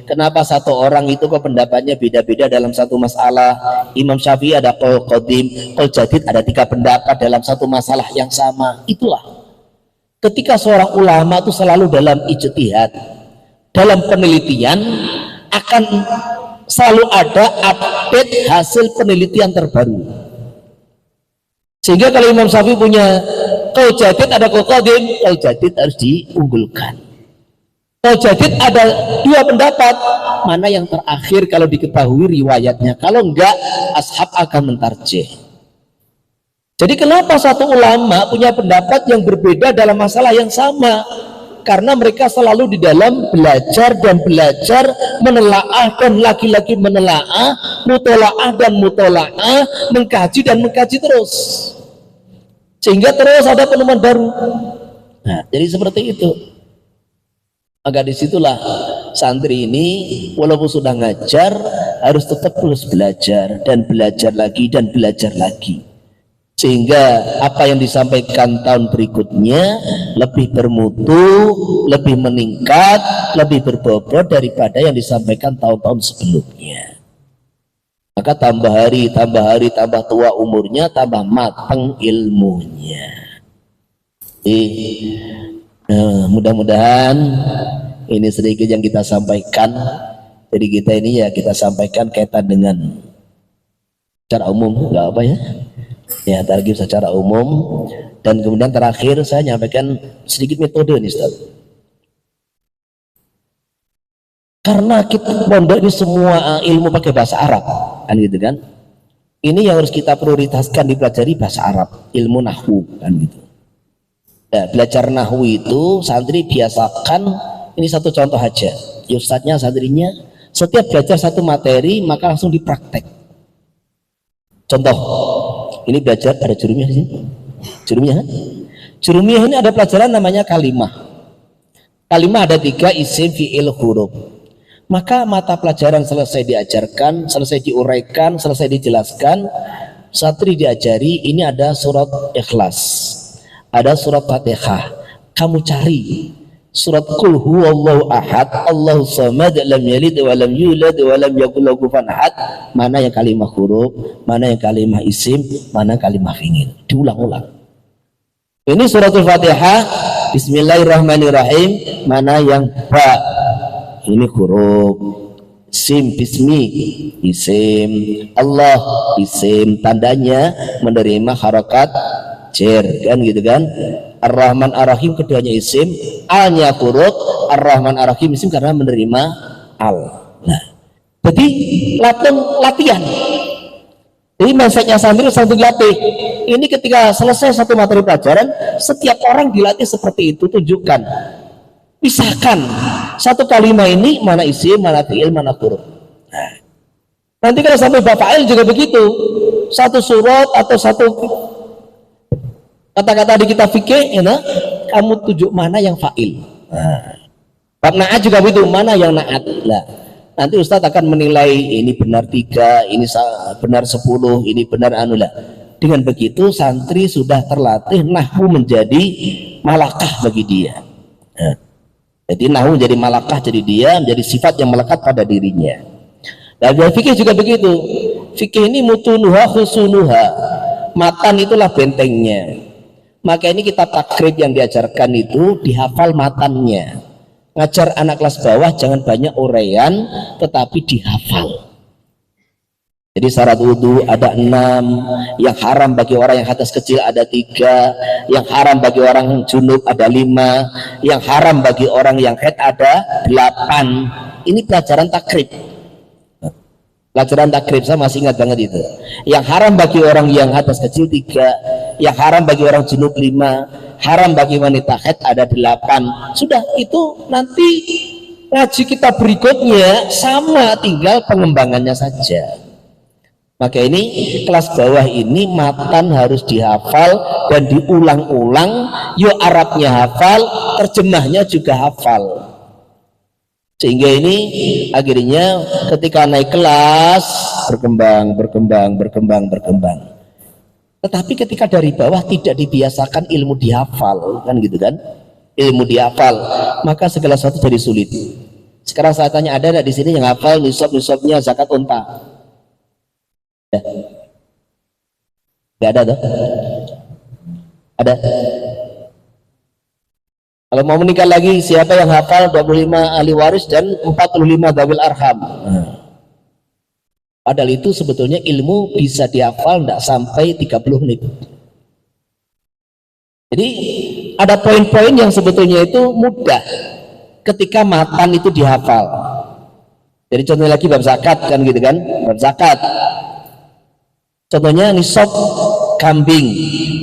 kenapa satu orang itu kok pendapatnya beda-beda dalam satu masalah. Imam Syafi'i ada qaul qadim, qaul jadid, ada 3 pendapat dalam satu masalah yang sama. Itulah ketika seorang ulama itu selalu dalam ijtihad, dalam penelitian, akan selalu ada update hasil penelitian terbaru. Sehingga kalau Imam Syafi'i punya qaul jadid, ada qaul qadim, qaul jadid harus diunggulkan. Qaul jadid ada 2 pendapat, mana yang terakhir kalau diketahui riwayatnya, kalau enggak ashab akan mentarjih. Jadi kenapa satu ulama punya pendapat yang berbeda dalam masalah yang sama? Karena mereka selalu di dalam belajar dan belajar, menelaah dan lagi-lagi menelaah, mutolaah dan mutolaah, mengkaji dan mengkaji terus, sehingga terus ada penemuan baru. Nah, jadi seperti itu. Maka disitulah santri ini walaupun sudah ngajar harus tetap terus belajar dan belajar lagi dan belajar lagi, sehingga apa yang disampaikan tahun berikutnya lebih bermutu, lebih meningkat, lebih berbobot daripada yang disampaikan tahun-tahun sebelumnya. Maka tambah hari, tambah tua umurnya, tambah matang ilmunya. Mudah-mudahan ini sedikit yang kita sampaikan. Jadi kita ini ya kita sampaikan kaitan dengan secara umum, nggak apa ya? Ya, targib secara umum. Dan kemudian terakhir saya nyampaikan sedikit metode nih Ustaz. Karena kita pondok ini semua ilmu pakai bahasa Arab, kan gitu kan? Ini yang harus kita prioritaskan dipelajari bahasa Arab, ilmu nahwu, kan gitu. Ya, belajar nahwu itu santri biasakan, ini satu contoh aja. Ya, ustadznya, santrinya, setiap belajar satu materi maka langsung dipraktek. Contoh, ini belajar ada jurumiyah di sini. Jurumiyah, kan? Jurumiyah ini ada pelajaran namanya kalimah. Kalimah ada 3, isim, fi'il, huruf. Maka mata pelajaran selesai diajarkan, selesai diuraikan, selesai dijelaskan, santri diajari ini ada surat Ikhlas, ada surat Fatihah. Kamu cari surat Qul huwallahu ahad, Allahu samad, lam yalid wa lam yulad wa lam yakul lahu kufuwan ahad. Mana yang kalimah huruf, mana yang kalimah isim, mana kalimah fi'il. Diulang-ulang. Ini suratul Fatihah, bismillahirrahmanirrahim, mana yang ba, ini huruf, sim bismi isim, Allah isim, tandanya menerima harokat jar, kan gitu kan. Ar-Rahman Ar-Rahim keduanya isim, alnya huruf, Ar-Rahman Ar-Rahim isim karena menerima al. Nah, jadi latihan. Jadi mindsetnya santri latih. Ini ketika selesai satu materi pelajaran, setiap orang dilatih seperti itu. Tunjukkan, pisahkan satu kalimat ini mana isim, mana fi'il, mana huruf. Nah, nanti kalau sampai bafa'il juga begitu. Satu surat atau satu kata-kata di kitab fikih, ya, kamu tunjuk mana yang fa'il. Nah, bab na'at juga begitu, mana yang na'at. Nah, nanti Ustadz akan menilai ini benar 3, ini benar 10, ini benar anulah. Dengan begitu santri sudah terlatih nahwu menjadi malakah bagi dia. Nah, jadi nahwu jadi malakah, jadi dia menjadi sifat yang melekat pada dirinya. Dan fikih juga begitu. Fikih ini mutunuha khusunuha, matan itulah bentengnya. Maka ini kitab takrib yang diajarkan itu dihafal matannya. Ngajar anak kelas bawah jangan banyak uraian, tetapi dihafal. Jadi syarat wudhu ada 6, yang haram bagi orang yang hadas kecil ada 3, yang haram bagi orang junub ada 5, yang haram bagi orang yang haid ada 8. Ini pelajaran takrib. Pelajaran takrib saya masih ingat banget itu. Yang haram bagi orang yang hadas kecil 3, yang haram bagi orang junub 5, haram bagi wanita haid ada 8. Sudah, itu nanti ngaji kita berikutnya sama, tinggal pengembangannya saja. Maka ini kelas bawah ini matan harus dihafal dan diulang-ulang. Yo Arabnya hafal, terjemahnya juga hafal. Sehingga ini akhirnya ketika naik kelas berkembang. Tetapi ketika dari bawah tidak dibiasakan ilmu dihafal, kan gitu kan? Ilmu dihafal, maka segala sesuatu jadi sulit. Sekarang saya tanya, ada di sini yang hafal nisab-nisabnya zakat unta? Ya. Gak ada tuh? Ada? Kalau mau menikah lagi, siapa yang hafal 25 ahli waris dan 45 dawil arham? Padahal itu sebetulnya ilmu bisa dihafal tidak sampai 30 menit. Jadi ada poin-poin yang sebetulnya itu mudah ketika matan itu dihafal. Jadi contohnya lagi bab zakat, kan gitu kan? Bab zakat. Contohnya nisab kambing,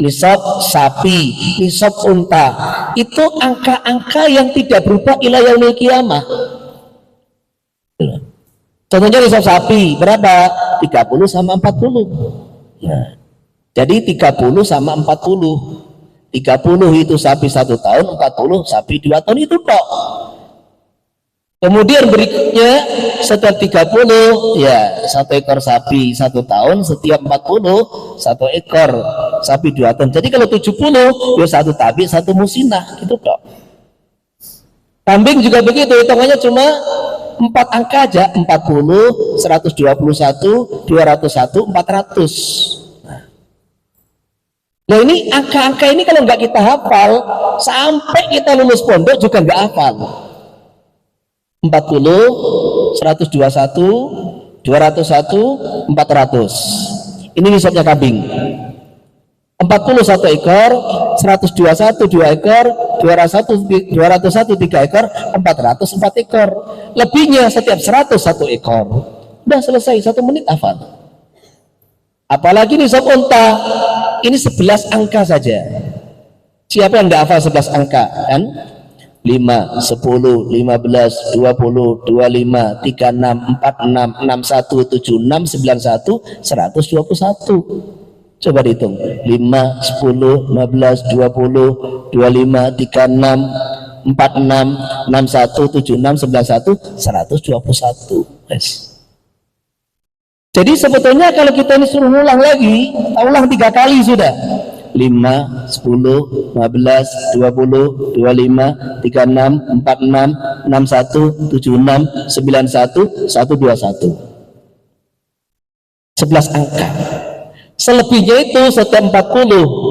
nisab sapi, nisab unta. Itu angka-angka yang tidak berubah ila yaumil qiyamah. Contohnya nisab sapi berapa? 30 sama 40. Nah, jadi 30 sama 40. 30 itu sapi 1 tahun, 40 sapi 2 tahun, itu tok. Kemudian berikutnya setiap 30 ya 1 ekor sapi 1 tahun, setiap 40 1 ekor sapi 2 tahun. Jadi kalau 70 ya 1 tabi 1 musinah, gitu tok. Kambing juga begitu, hitungannya cuma 4 angka aja, 40, 121, 201, 400. Nah ini angka-angka ini kalau nggak kita hafal sampai kita lulus pondok juga nggak hafal. 40, 121, 201, 400. Ini nisabnya kambing. 40 1 ekor, 121 2 ekor, 201 3 ekor, 400 4 ekor. Lebihnya setiap 100 1 ekor. Udah selesai, 1 menit hafal. Apalagi nisab unta, ini 11 angka saja. Siapa yang nggak hafal 11 angka kan? 5, 10, 15, 20, 25, 36, 46, 61, 76, 91, 121. Coba dihitung. 5, 10, 15, 20, 25, 36, 46, 61, 76, 91, 121. Yes. Jadi sebetulnya kalau kita ini suruh ulang lagi, ulang 3 kali sudah. 5, 10, 15, 20, 25, 36, 46, 61, 76, 91, 121. 11 angka. Selebihnya itu setiap 40